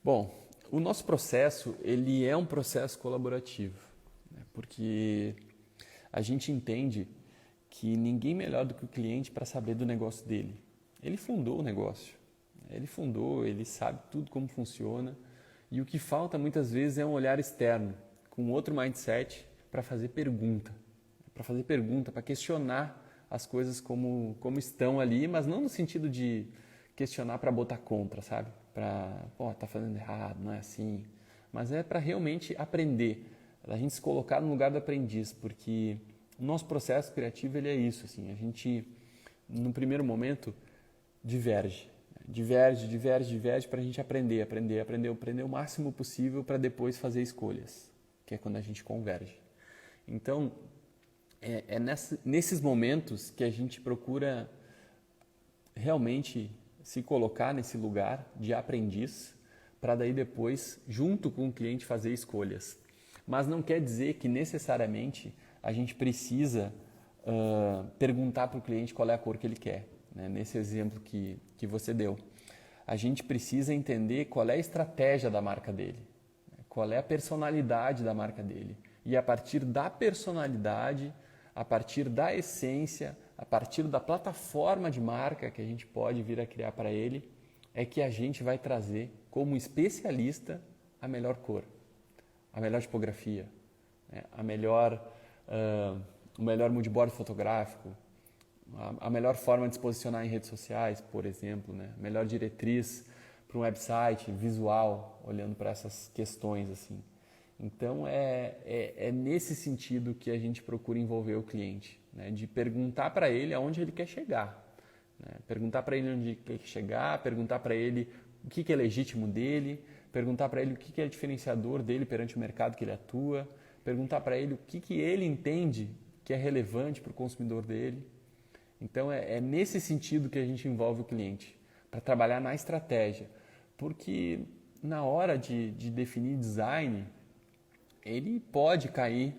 Bom, o nosso processo, ele é um processo colaborativo, né? Porque a gente entende que ninguém melhor do que o cliente para saber do negócio dele. Ele fundou o negócio, ele sabe tudo como funciona. E o que falta muitas vezes é um olhar externo, com outro mindset, para fazer pergunta. Para questionar as coisas como estão ali, mas não no sentido de questionar para botar contra, sabe? Tá fazendo errado, não é assim. Mas é para realmente aprender, a gente se colocar no lugar do aprendiz, porque o nosso processo criativo ele é isso, assim, a gente, no primeiro momento, diverge para a gente aprender o máximo possível para depois fazer escolhas, que é quando a gente converge. Então, nesses momentos que a gente procura realmente se colocar nesse lugar de aprendiz, para daí depois, junto com o cliente, fazer escolhas. Mas não quer dizer que necessariamente a gente precisa perguntar para o cliente qual é a cor que ele quer. Né? Nesse exemplo que você deu, a gente precisa entender qual é a estratégia da marca dele, qual é a personalidade da marca dele. E a partir da personalidade, a partir da essência, a partir da plataforma de marca que a gente pode vir a criar para ele, é que a gente vai trazer como especialista a melhor cor, a melhor tipografia, né? O melhor moodboard fotográfico, a melhor forma de se posicionar em redes sociais, por exemplo, né? A melhor diretriz para um website visual, olhando para essas questões assim. Então, é nesse sentido que a gente procura envolver o cliente, né? De perguntar para ele aonde ele quer chegar, né? Perguntar para ele onde ele quer chegar, perguntar para ele o que é legítimo dele, perguntar para ele o que é diferenciador dele perante o mercado que ele atua, perguntar para ele o que ele entende que é relevante para o consumidor dele. Então, é nesse sentido que a gente envolve o cliente, para trabalhar na estratégia. Porque na hora de definir design, ele pode cair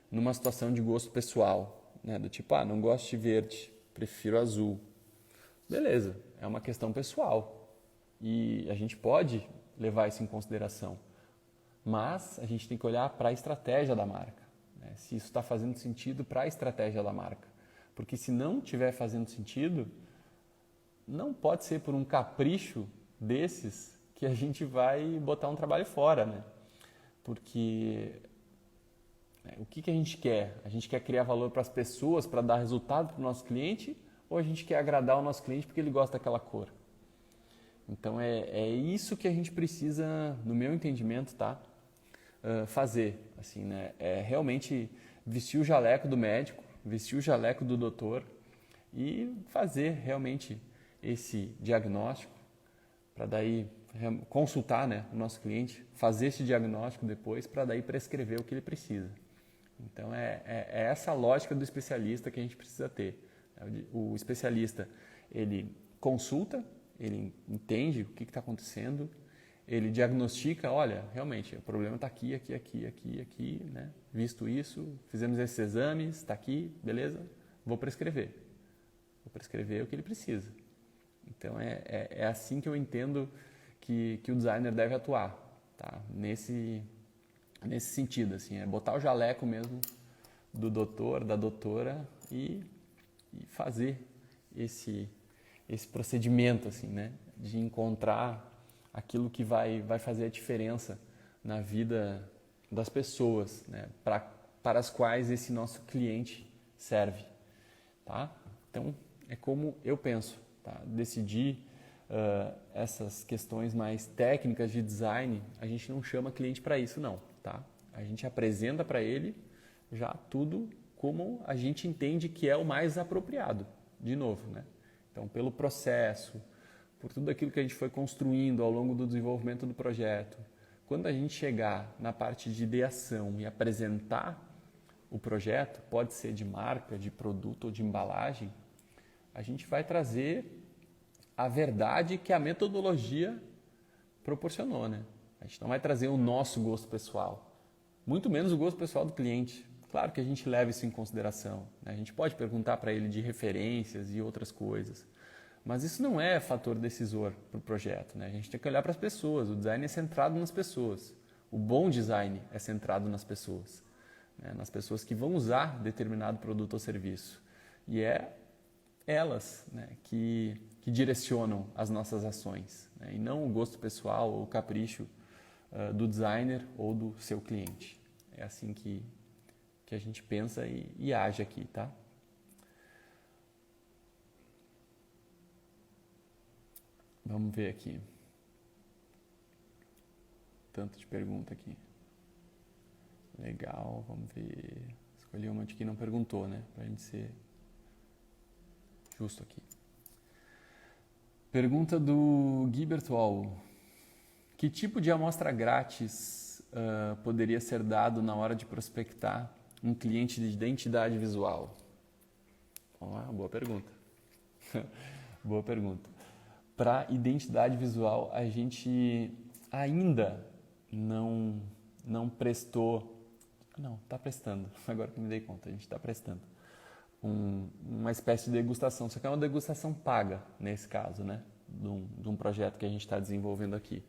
numa situação de gosto pessoal, né? Do tipo, não gosto de verde, prefiro azul. Beleza, é uma questão pessoal e a gente pode levar isso em consideração. Mas a gente tem que olhar para a estratégia da marca, né? Se isso está fazendo sentido para a estratégia da marca. Porque se não estiver fazendo sentido, não pode ser por um capricho desses que a gente vai botar um trabalho fora, né? Porque o que a gente quer? A gente quer criar valor para as pessoas, para dar resultado para o nosso cliente, ou a gente quer agradar o nosso cliente porque ele gosta daquela cor? Então é isso que a gente precisa, no meu entendimento, tá? Fazer, assim, né? É realmente vestir o jaleco do médico, vestir o jaleco do doutor e fazer realmente esse diagnóstico para daí consultar, né, o nosso cliente, fazer esse diagnóstico depois para daí prescrever o que ele precisa. Então é essa lógica do especialista que a gente precisa ter. O especialista, ele consulta, ele entende o que está acontecendo, ele diagnostica, olha, realmente, o problema está aqui, aqui, aqui, aqui, aqui, né? Visto isso, fizemos esses exames, está aqui, beleza? Vou prescrever o que ele precisa. Então é assim que eu entendo que o designer deve atuar, tá? Nesse sentido, assim, é botar o jaleco mesmo do doutor, da doutora e fazer esse procedimento, assim, né? De encontrar aquilo que vai fazer a diferença na vida das pessoas, né? Para as quais esse nosso cliente serve, tá? Então, é como eu penso, tá? Decidir essas questões mais técnicas de design, a gente não chama cliente para isso, não, tá? A gente apresenta para ele já tudo como a gente entende que é o mais apropriado, de novo, né? Então, pelo processo, por tudo aquilo que a gente foi construindo ao longo do desenvolvimento do projeto. Quando a gente chegar na parte de ideação e apresentar o projeto, pode ser de marca, de produto ou de embalagem, a gente vai trazer a verdade que a metodologia proporcionou, né? A gente não vai trazer o nosso gosto pessoal, muito menos o gosto pessoal do cliente. Claro que a gente leva isso em consideração, né? A gente pode perguntar para ele de referências e outras coisas, mas isso não é fator decisor para o projeto, né? A gente tem que olhar para as pessoas, o design é centrado nas pessoas. O bom design é centrado nas pessoas, né? Nas pessoas que vão usar determinado produto ou serviço. E é elas, né, que direcionam as nossas ações, né? E não o gosto pessoal ou o capricho do designer ou do seu cliente. É assim que a gente pensa e age aqui, tá? Vamos ver aqui. Tanto de pergunta aqui. Legal, vamos ver. Escolhi uma de que não perguntou, né? Pra gente ser justo aqui. Pergunta do Gui Bertual. Que tipo de amostra grátis poderia ser dado na hora de prospectar um cliente de identidade visual? Boa pergunta. Boa pergunta. Para identidade visual, a gente ainda não prestou... Não, está prestando. Agora que me dei conta, a gente está prestando uma espécie de degustação. Só que é uma degustação paga, nesse caso, né? De um projeto que a gente está desenvolvendo aqui.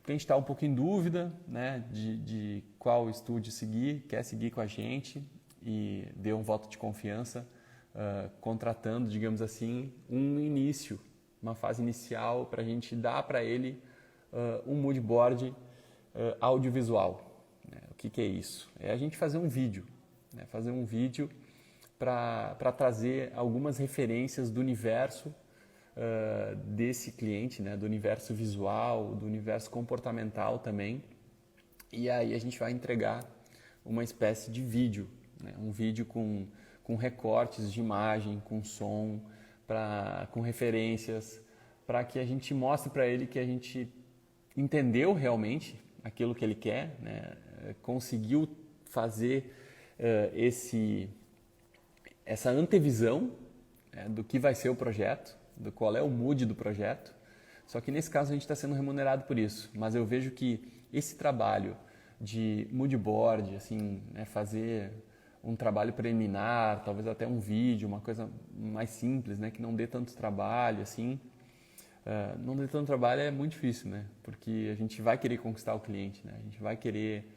Quem está um pouco em dúvida, né, de qual estúdio seguir, quer seguir com a gente e dê um voto de confiança, contratando, digamos assim, uma fase inicial para a gente dar para ele um mood board audiovisual. Né? O que é isso? É a gente fazer um vídeo, né? Fazer um vídeo para trazer algumas referências do universo desse cliente, né? Do universo visual, do universo comportamental também. E aí a gente vai entregar uma espécie de vídeo, né? Um vídeo com recortes de imagem, com som, com referências, para que a gente mostre para ele que a gente entendeu realmente aquilo que ele quer, né? Conseguiu fazer essa antevisão, né, do que vai ser o projeto, do qual é o mood do projeto. Só que nesse caso a gente está sendo remunerado por isso, mas eu vejo que esse trabalho de mood board, assim, né, fazer um trabalho preliminar, talvez até um vídeo, uma coisa mais simples, né, que não dê tanto trabalho, assim, não dê tanto trabalho é muito difícil, né, porque a gente vai querer conquistar o cliente, né, a gente vai querer,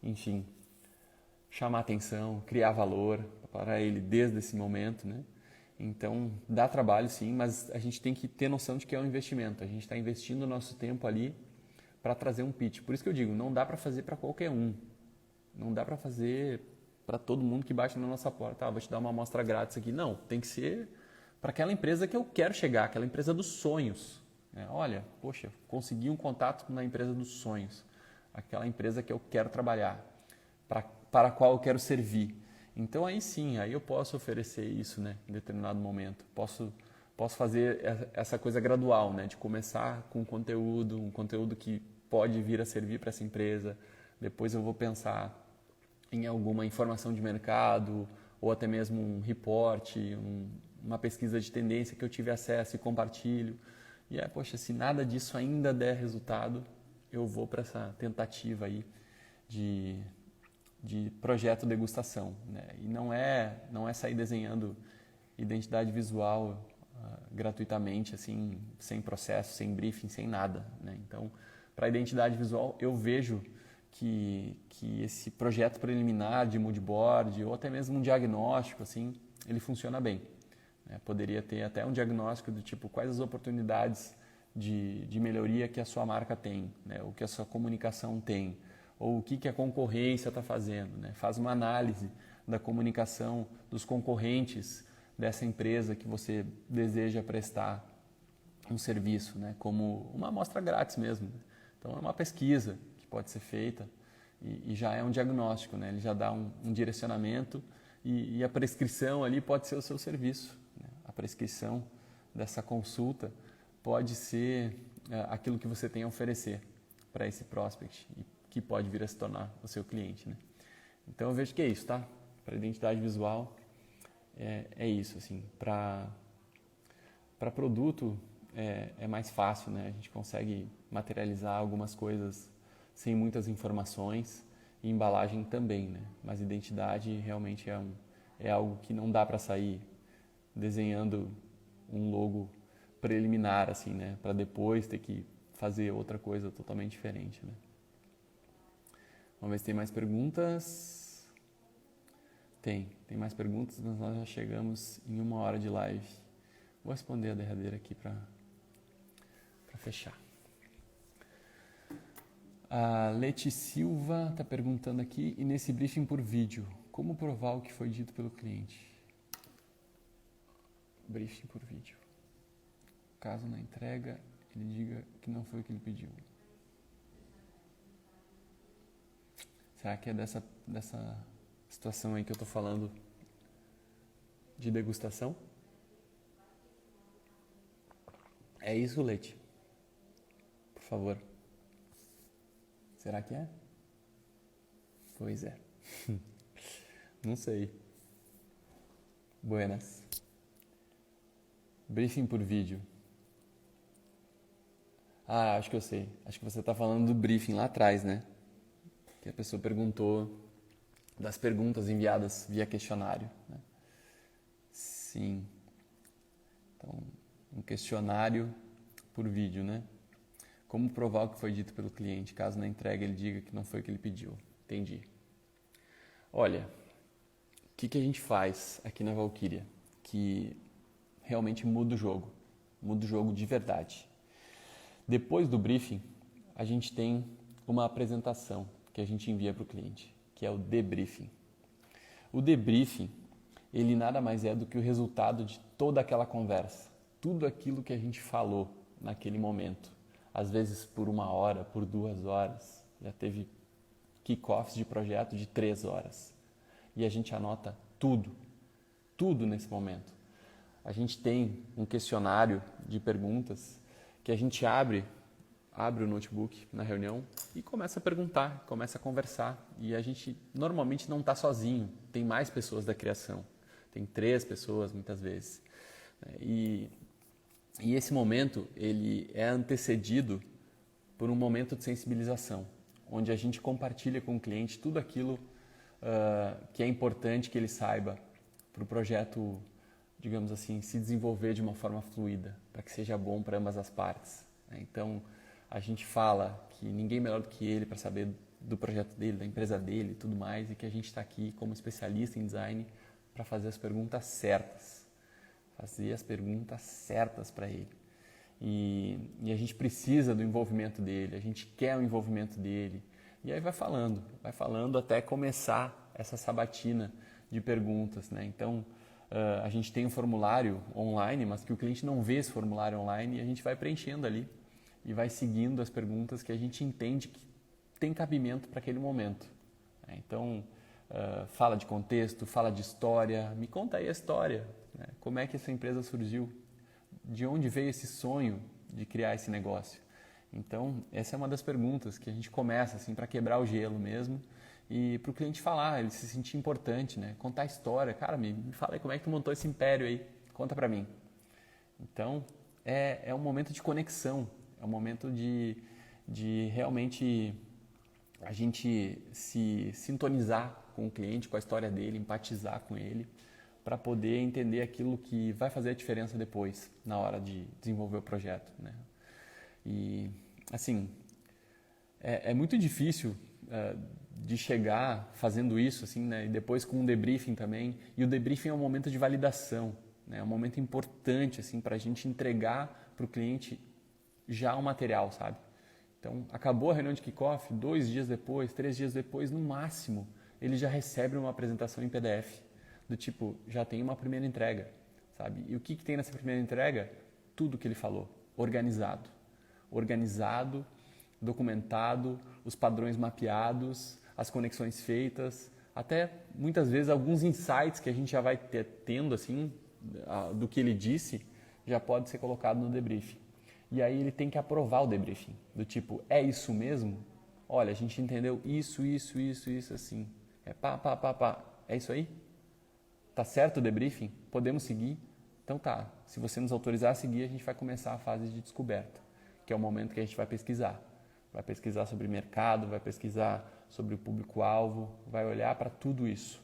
enfim, chamar atenção, criar valor para ele desde esse momento, né, Então, dá trabalho sim, mas a gente tem que ter noção de que é um investimento. A gente está investindo o nosso tempo ali para trazer um pitch. Por isso que eu digo, não dá para fazer para qualquer um. Não dá para fazer para todo mundo que bate na nossa porta. Vou te dar uma amostra grátis aqui. Não, tem que ser para aquela empresa que eu quero chegar, aquela empresa dos sonhos. Olha, poxa, consegui um contato na empresa dos sonhos. Aquela empresa que eu quero trabalhar, para a qual eu quero servir. Então aí sim, aí eu posso oferecer isso, né, em determinado momento. Posso fazer essa coisa gradual, né, de começar com um conteúdo que pode vir a servir para essa empresa. Depois eu vou pensar em alguma informação de mercado ou até mesmo um report, uma pesquisa de tendência que eu tive acesso e compartilho. E poxa, se nada disso ainda der resultado, eu vou para essa tentativa aí de projeto degustação, né? E não é sair desenhando identidade visual gratuitamente, assim, sem processo, sem briefing, sem nada, né? Então, para identidade visual, eu vejo que esse projeto preliminar de mood board ou até mesmo um diagnóstico, assim, ele funciona bem, né? Poderia ter até um diagnóstico do tipo quais as oportunidades de melhoria que a sua marca tem, né? O que a sua comunicação tem, ou o que a concorrência está fazendo, né? Faz uma análise da comunicação dos concorrentes dessa empresa que você deseja prestar um serviço, né? Como uma amostra grátis mesmo. Então é uma pesquisa que pode ser feita e já é um diagnóstico, né? Ele já dá um direcionamento e a prescrição ali pode ser o seu serviço, né? A prescrição dessa consulta pode ser aquilo que você tem a oferecer para esse prospect que pode vir a se tornar o seu cliente, né? Então eu vejo que é isso, tá? Para identidade visual é isso, assim. Para produto é mais fácil, né? A gente consegue materializar algumas coisas sem muitas informações e embalagem também, né? Mas identidade realmente é algo que não dá para sair desenhando um logo preliminar, assim, né? Para depois ter que fazer outra coisa totalmente diferente, né? Vamos ver se tem mais perguntas. Tem mais perguntas, mas nós já chegamos em 1 hora de live. Vou responder a derradeira aqui para fechar. A Leti Silva está perguntando aqui, e nesse briefing por vídeo, como provar o que foi dito pelo cliente? Briefing por vídeo. Caso na entrega, ele diga que não foi o que ele pediu. Será que é dessa situação aí que eu estou falando de degustação? É isso, Leite? Por favor. Será que é? Pois é. Não sei. Buenas. Briefing por vídeo. Acho que eu sei. Acho que você está falando do briefing lá atrás, né? Que a pessoa perguntou das perguntas enviadas via questionário, né? Sim. Então, um questionário por vídeo, né? Como provar o que foi dito pelo cliente, caso na entrega ele diga que não foi o que ele pediu. Entendi. Olha, o que a gente faz aqui na Valkyria que realmente muda o jogo de verdade. Depois do briefing, a gente tem uma apresentação que a gente envia para o cliente, que é o debriefing. O debriefing, ele nada mais é do que o resultado de toda aquela conversa, tudo aquilo que a gente falou naquele momento. Às vezes por 1 hora, por 2 horas, já teve kick-offs de projeto de 3 horas. E a gente anota tudo nesse momento. A gente tem um questionário de perguntas que a gente abre o notebook na reunião e começa a perguntar, começa a conversar. E a gente normalmente não está sozinho, tem mais pessoas da criação. Tem 3 pessoas muitas vezes. E esse momento ele é antecedido por um momento de sensibilização, onde a gente compartilha com o cliente tudo aquilo que é importante que ele saiba para o projeto, digamos assim, se desenvolver de uma forma fluida, para que seja bom para ambas as partes. Então, a gente fala que ninguém melhor do que ele para saber do projeto dele, da empresa dele e tudo mais, e que a gente está aqui como especialista em design para fazer as perguntas certas, fazer as perguntas certas para ele. E a gente precisa do envolvimento dele, a gente quer o envolvimento dele. E aí vai falando até começar essa sabatina de perguntas, né? Então, a gente tem um formulário online, mas que o cliente não vê esse formulário online, e a gente vai preenchendo ali e vai seguindo as perguntas que a gente entende que tem cabimento para aquele momento. Então, fala de contexto, fala de história, me conta aí a história, né? Como é que essa empresa surgiu? De onde veio esse sonho de criar esse negócio? Então, essa é uma das perguntas que a gente começa assim para quebrar o gelo mesmo e para o cliente falar, ele se sentir importante, né? Contar a história. Cara, me fala aí como é que tu montou esse império aí, conta para mim. Então, é um momento de conexão, é um momento de realmente a gente se sintonizar com o cliente, com a história dele, empatizar com ele, para poder entender aquilo que vai fazer a diferença depois, na hora de desenvolver o projeto, né? E, assim, é muito difícil de chegar fazendo isso, assim, né? E depois com um debriefing também. E o debriefing é um momento de validação, né? É um momento importante, assim, para a gente entregar para o cliente já o material, sabe? Então, acabou a reunião de kickoff, 2 dias depois, 3 dias depois, no máximo, ele já recebe uma apresentação em PDF. Do tipo, já tem uma primeira entrega, sabe? E o que tem nessa primeira entrega? Tudo que ele falou, organizado. Organizado, documentado, os padrões mapeados, as conexões feitas, até muitas vezes alguns insights que a gente já vai tendo assim, do que ele disse, já pode ser colocado no debriefing. E aí ele tem que aprovar o debriefing, do tipo, é isso mesmo? Olha, a gente entendeu isso, assim. É isso aí? Tá certo o debriefing? Podemos seguir? Então tá, se você nos autorizar a seguir, a gente vai começar a fase de descoberta, que é o momento que a gente vai pesquisar. Vai pesquisar sobre mercado, vai pesquisar sobre o público-alvo, vai olhar para tudo isso.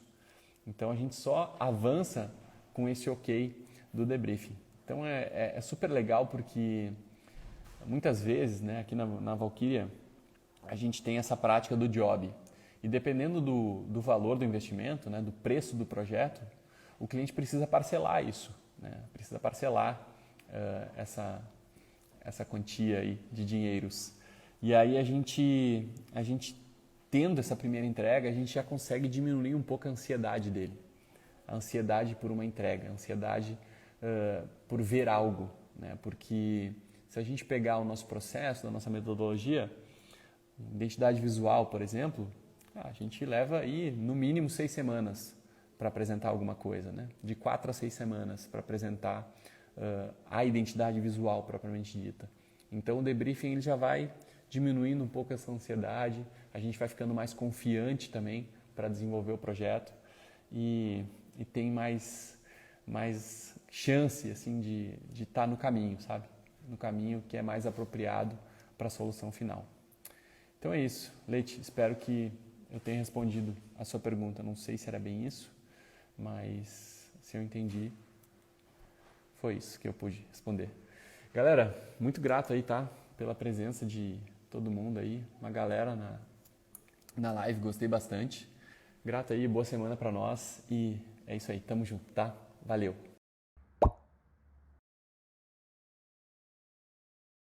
Então a gente só avança com esse ok do debriefing. Então é super legal porque muitas vezes, né, aqui na Valkyria, a gente tem essa prática do job. E dependendo do valor do investimento, né, do preço do projeto, o cliente precisa parcelar isso, né? Precisa parcelar essa quantia aí de dinheiros. E aí a gente tendo essa primeira entrega, a gente já consegue diminuir um pouco a ansiedade dele. A ansiedade por uma entrega, a ansiedade por ver algo, né? Porque se a gente pegar o nosso processo, a nossa metodologia, identidade visual, por exemplo, a gente leva aí no mínimo 6 semanas para apresentar alguma coisa, né? De 4 a 6 semanas para apresentar a identidade visual propriamente dita. Então o debriefing ele já vai diminuindo um pouco essa ansiedade, a gente vai ficando mais confiante também para desenvolver o projeto e tem mais chance assim, de estar no caminho, sabe? No caminho que é mais apropriado para a solução final. Então é isso, Leite, espero que eu tenha respondido a sua pergunta. Não sei se era bem isso, mas se eu entendi, foi isso que eu pude responder. Galera, muito grato aí, tá? Pela presença de todo mundo aí, uma galera na live, gostei bastante. Grato aí, boa semana para nós e é isso aí, tamo junto, tá? Valeu!